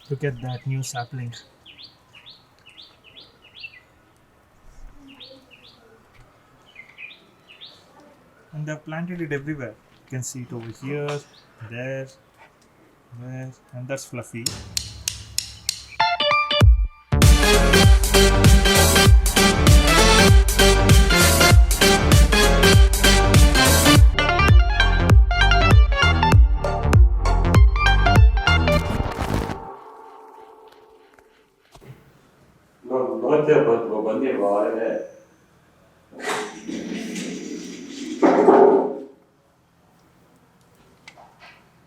Look at that new sapling. And they've planted it everywhere. You can see it over here, there, there, and that's Fluffy.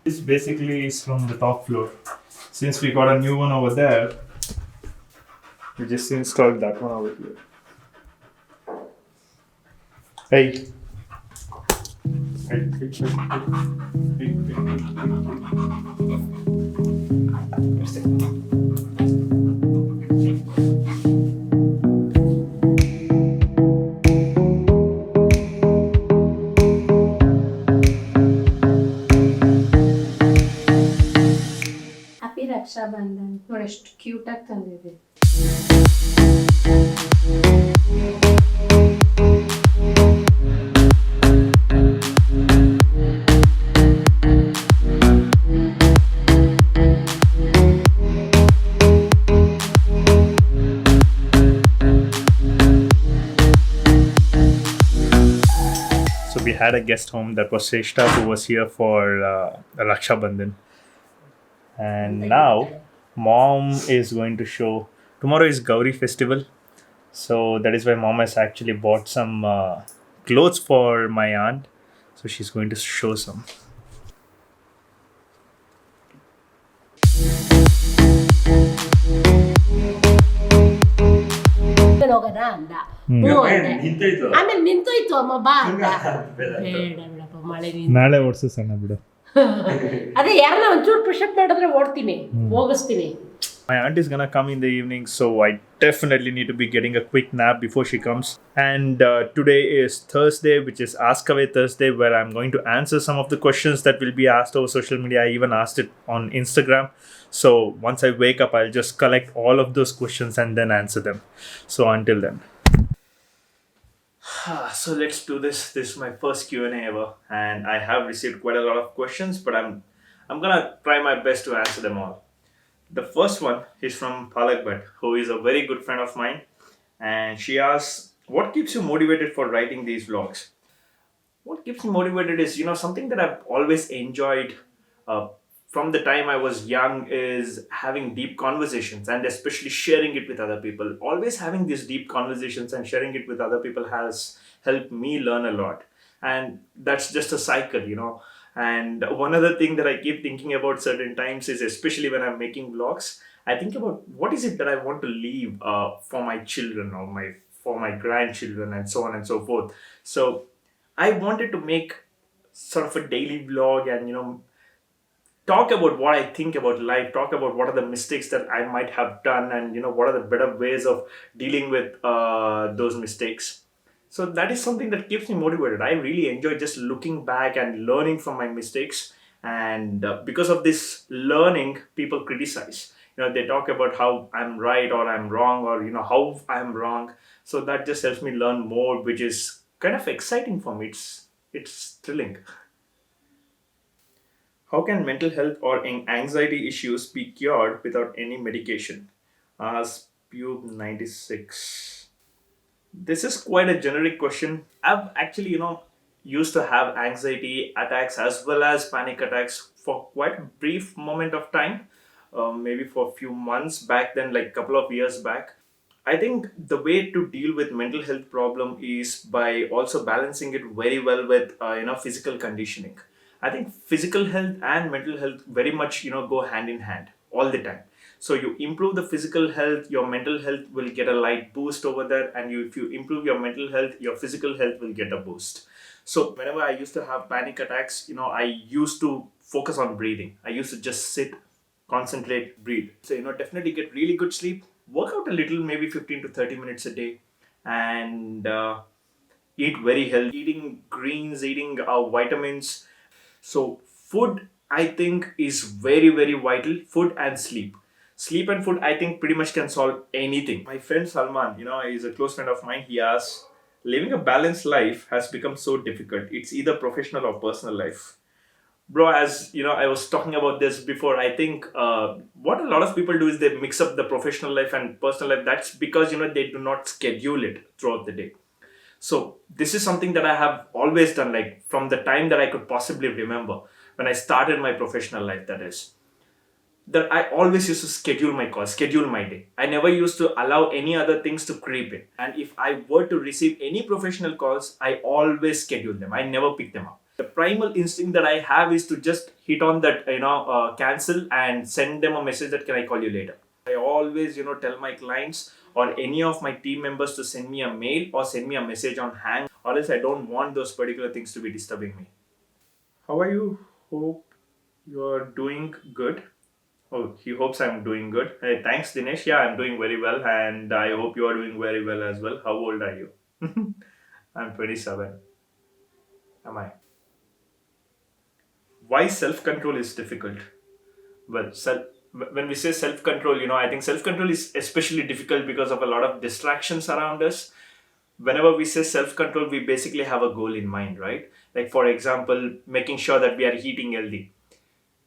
This basically is from the top floor. Since we got a new one over there, we just installed that one over here. Hey. Happy Raksha Bandhan ನೋಡಿ ಎಷ್ಟು cute ಆಗಿ ತಂದಿದೆ. So we had a guest home, that was Shrestha, who was here for Raksha Bandhan. And now mom is going to show. Tomorrow is Gauri festival, so that is why mom has actually bought some clothes for my aunt, so she's going to show some. ಹೋಗೋಣ ಅಂದ. ಆಮೇಲೆ ನಿಂತೋಯ್ತು ಅಮ್ಮ ಬಾ ಅಂದ. ಬೇಡ ಬಿಡಪ್ಪ ಮಳೆ ನಾಳೆ ಓಡಿಸು ಸಣ್ಣ ಬಿಡು. ಅದೇ ಯಾರನ್ನ ಒಂಚೂರು ಪುಷಪ್ ಮಾಡಿದ್ರೆ ಓಡ್ತೀನಿ, ಹೋಗಿಸ್ತೀನಿ. My aunt is gonna come in the evening, so I definitely need to be getting a quick nap before she comes. And today is Thursday, which is Ask Away Thursday, where I'm going to answer some of the questions that will be asked over social media. I even asked it on Instagram. So once I wake up, I'll just collect all of those questions and then answer them. So until then. So let's do this. This is my first Q&A ever, and I have received quite a lot of questions, but I'm gonna try my best to answer them all. The first one is from Palak Bhatt, who is a very good friend of mine, and she asks, what keeps you motivated for writing these vlogs? What keeps me motivated is, something that I've always enjoyed from the time I was young is having deep conversations, and especially sharing it with other people. Always having these deep conversations and sharing it with other people has helped me learn a lot. And that's just a cycle, And one other thing that I keep thinking about certain times is, especially when I'm making vlogs, I think about what is it that I want to leave for my children or for my grandchildren and so on and so forth. So I wanted to make sort of a daily vlog and, talk about what I think about life, talk about what are the mistakes that I might have done, and what are the better ways of dealing with those mistakes. So that is something that keeps me motivated. I really enjoy just looking back and learning from my mistakes. And because of this learning, people criticize. They talk about how I'm right or I'm wrong, or how I'm wrong. So that just helps me learn more, which is kind of exciting for me. It's thrilling. How can mental health or anxiety issues be cured without any medication? Ask Pube 96. This is quite a generic question. I've actually, used to have anxiety attacks as well as panic attacks for quite a brief moment of time, maybe for a few months back then, like a couple of years back. I think the way to deal with mental health problem is by also balancing it very well with, physical conditioning. I think physical health and mental health very much, go hand in hand all the time. So you improve the physical health, your mental health will get a light boost over there. And if you improve your mental health, your physical health will get a boost. So whenever I used to have panic attacks, I used to focus on breathing. I used to just sit, concentrate, breathe. So, definitely get really good sleep, work out a little, maybe 15 to 30 minutes a day, and eat very healthy, eating greens, eating vitamins. So food, I think, is very, very vital. Food and sleep. Sleep and food, I think, pretty much can solve anything. My friend Salman, he's a close friend of mine. He asks, living a balanced life has become so difficult. It's either professional or personal life. Bro, as you know, I was talking about this before. I think what a lot of people do is they mix up the professional life and personal life. That's because they do not schedule it throughout the day. So this is something that I have always done, like from the time that I could possibly remember, when I started my professional life. That is, that I always used to schedule my calls, schedule my day. I never used to allow any other things to creep in. And if I were to receive any professional calls, I always schedule them. I never pick them up. The primal instinct that I have is to just hit on that, cancel and send them a message that can I call you later. I always, tell my clients or any of my team members to send me a mail or send me a message on hang, or else I don't want those particular things to be disturbing me. How are you? Hope you're doing good. Oh, he hopes I'm doing good. Hey, thanks, Dinesh. Yeah, I'm doing very well, and I hope you are doing very well as well. How old are you? I'm 27. Am I? Why self control is difficult? Well, when we say self control, I think self control is especially difficult because of a lot of distractions around us. Whenever we say self control, we basically have a goal in mind, right? Like, for example, making sure that we are eating healthy.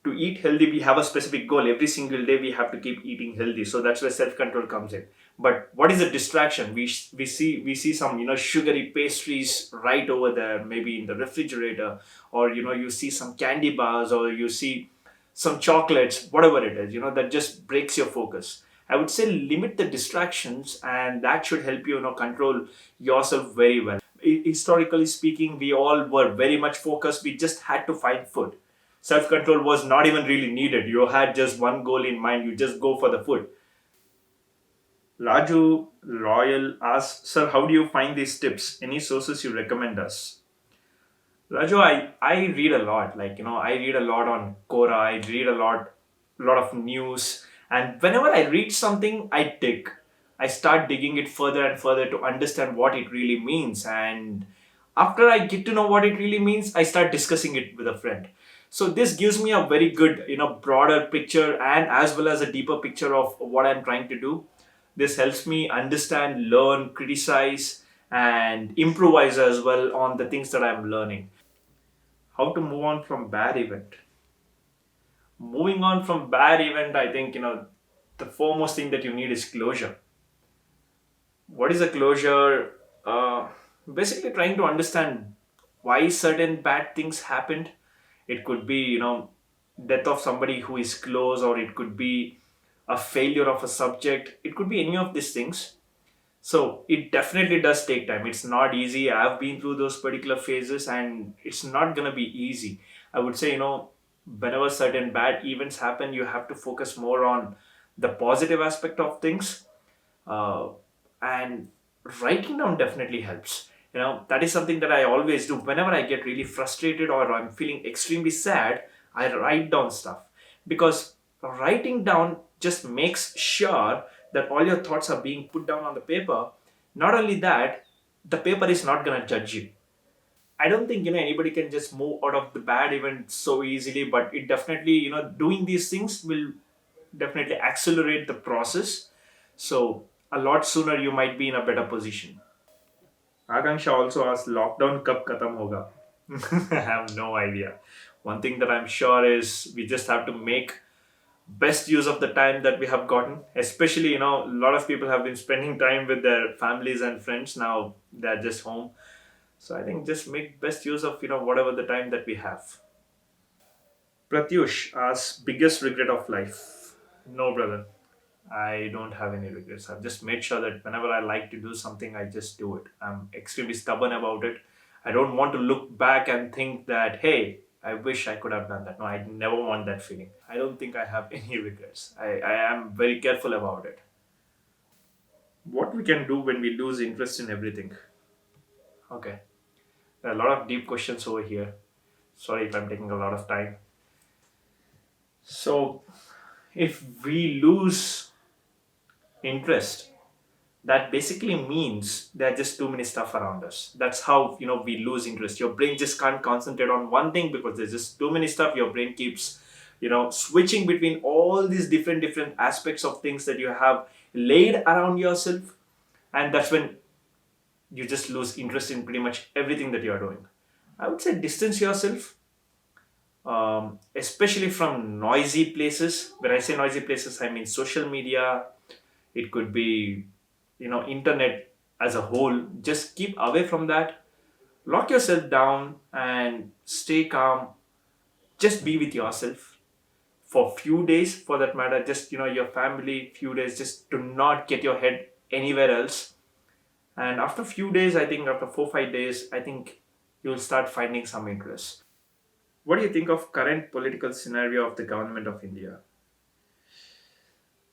To eat healthy, we have a specific goal. Every single day we have to keep eating healthy, so that's where self control comes in. But what is the distraction? We see some sugary pastries right over there, maybe in the refrigerator, or you see some candy bars, or you see some chocolates, whatever it is, that just breaks your focus. I would say limit the distractions, and that should help you, control yourself very well. Historically speaking, we all were very much focused. We just had to find food. Self control was not even really needed. You had just one goal in mind, you just go for the food. Raju Royal asks, Sir, how do you find these tips? Any sources you recommend us? Raju, I read a lot. Like, I read a lot on Quora, I read a lot of news. And whenever I read something, I dig. I start digging it further and further to understand what it really means. And after I get to know what it really means, I start discussing it with a friend. So this gives me a very good, broader picture, and as well as a deeper picture of what I'm trying to do. This helps me understand, learn, criticize, and improvise as well on the things that I'm learning. How to move on from bad event? Moving on from bad event, I think, the foremost thing that you need is closure. What is a closure? Basically trying to understand why certain bad things happened. It could be, death of somebody who is close, or it could be a failure of a subject. It could be any of these things. So it definitely does take time. It's not easy. I've been through those particular phases, and it's not going to be easy. I would say, whenever certain bad events happen, you have to focus more on the positive aspect of things. And writing down definitely helps. That is something that I always do. Whenever I get really frustrated or I'm feeling extremely sad, I write down stuff, because writing down just makes sure that all your thoughts are being put down on the paper. Not only that, the paper is not going to judge you. I don't think anybody can just move out of the bad event so easily, but it definitely, doing these things will definitely accelerate the process. So a lot sooner you might be in a better position. Akanksha also asked, lockdown kab katham hoga? I have no idea. One thing that I'm sure is we just have to make best use of the time that we have gotten. Especially, a lot of people have been spending time with their families and friends. Now they're just home. So I think just make best use of, whatever the time that we have. Pratyush asks, biggest regret of life? No, brother. I don't have any regrets. I've just made sure that whenever I like to do something, I just do it. I'm extremely stubborn about it. I don't want to look back and think that, hey, I wish I could have done that. No, I never want that feeling. I don't think I have any regrets. I am very careful about it. What we can do when we lose interest in everything? Okay. There are a lot of deep questions over here. Sorry if I'm taking a lot of time. So, if we lose interest, that basically means there are just too many stuff around us. That's how we lose interest. Your brain just can't concentrate on one thing because there's just too many stuff. Your brain keeps switching between all these different aspects of things that you have laid around yourself. And that's when you just lose interest in pretty much everything that you're doing. I would say distance yourself, especially from noisy places. When I say noisy places, I mean social media. It could be, internet as a whole. Just keep away from that. Lock yourself down and stay calm. Just be with yourself for few days, for that matter. Just, your family, few days. Just do not get your head anywhere else. And after few days, I think after 4 5 days, I think you'll start finding some interest. What do you think of current political scenario of the government of India?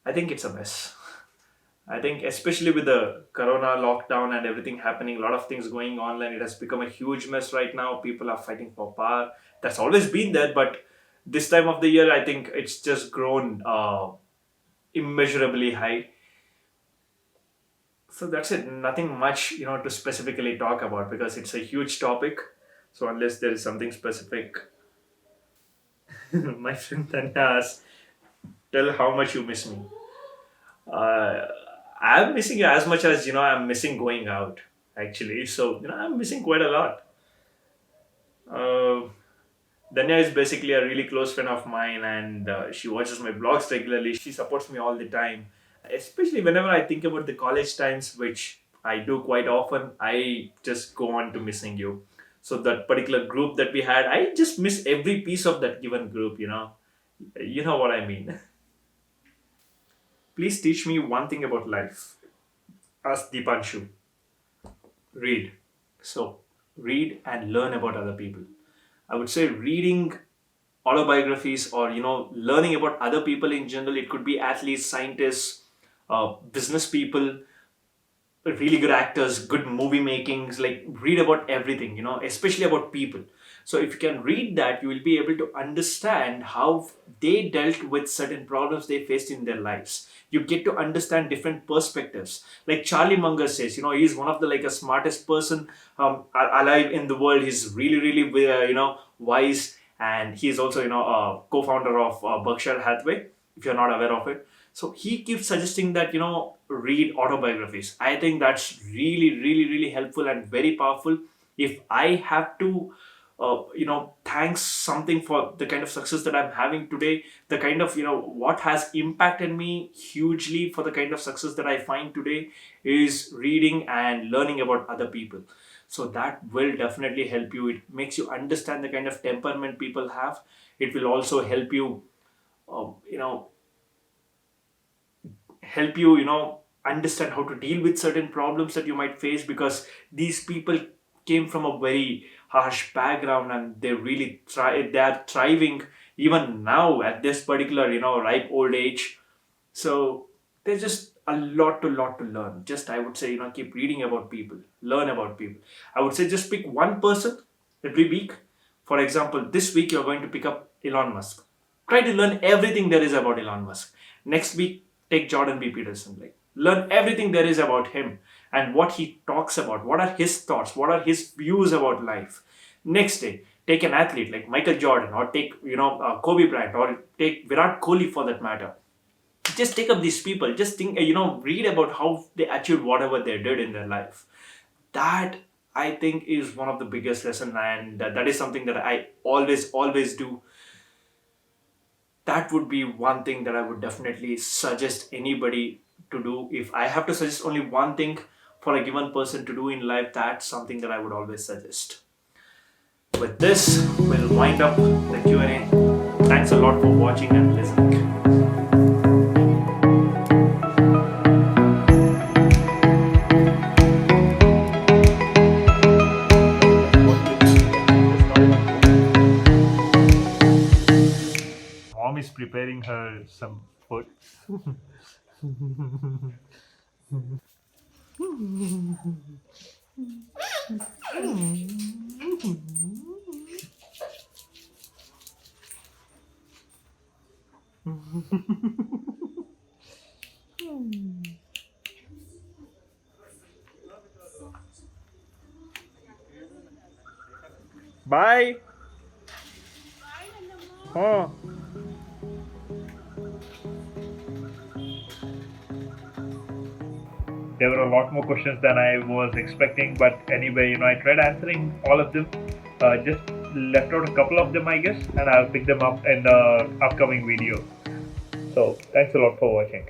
I think it's a mess. I think especially with the corona lockdown and everything happening, a lot of things going online, it has become a huge mess right now. People are fighting for power. That's always been there, but this time of the year, I think it's just grown immeasurably high. So that's it. Nothing much, to specifically talk about because it's a huge topic. So unless there is something specific, my friend Tanya asks, tell how much you miss me. Uh, I'm missing you as much as I'm missing going out. Actually, so I'm missing quite a lot. Uh, Danya is basically a really close friend of mine, and she watches my vlogs regularly. She supports me all the time, especially whenever I think about the college times, which I do quite often. I just go on to missing you. So that particular group that we had, I just miss every piece of that given group. You know what I mean. Please teach me one thing about life. Ask Deepanshu. Read. So, read and learn about other people. I would say reading autobiographies or, learning about other people in general. It could be athletes, scientists, business people, really good actors, good movie makings, like read about everything, especially about people. So if you can read that, you will be able to understand how they dealt with certain problems they faced in their lives. You get to understand different perspectives. Like Charlie Munger says, he's one of the like a smartest person alive in the world. He's really, really, wise, and he's also, a co-founder of Berkshire Hathaway. If you're not aware of it, so he keeps suggesting that, read autobiographies. I think that's really, really, really helpful and very powerful. If I have to, thanks something for the kind of success that I'm having today, the kind of, what has impacted me hugely for the kind of success that I find today is reading and learning about other people. So that will definitely help you. It makes you understand the kind of temperament people have. It will also uh, you know, help you understand how to deal with certain problems that you might face, because these people came from a very harsh background and they are thriving even now at this particular ripe old age. So there's just a lot to learn. Just I would say keep reading about people, learn about people. I would say just pick one person every week. For example, this week you're going to pick up Elon Musk. Try to learn everything there is about Elon Musk. Next week, take Jordan B. Peterson. Like learn everything there is about him and what he talks about. What are his thoughts? What are his views about life? Next day, take an athlete like Michael Jordan, or take Kobe Bryant, or take Virat Kohli for that matter. Just take up these people. Just think, read about how they achieved whatever they did in their life. That I think is one of the biggest lesson, and that is something that I always do. That would be one thing that I would definitely suggest anybody to do. If I have to suggest only one thing for a given person to do in life, that's something that I would always suggest. With this, we'll wind up the Q&A. Thanks a lot for watching and listening. Mom is preparing her some food. Bye. Oh. There were a lot more questions than I was expecting, but anyway, I tried answering all of them. Just left out a couple of them, I guess, and I'll pick them up in the upcoming video. So thanks a lot for watching.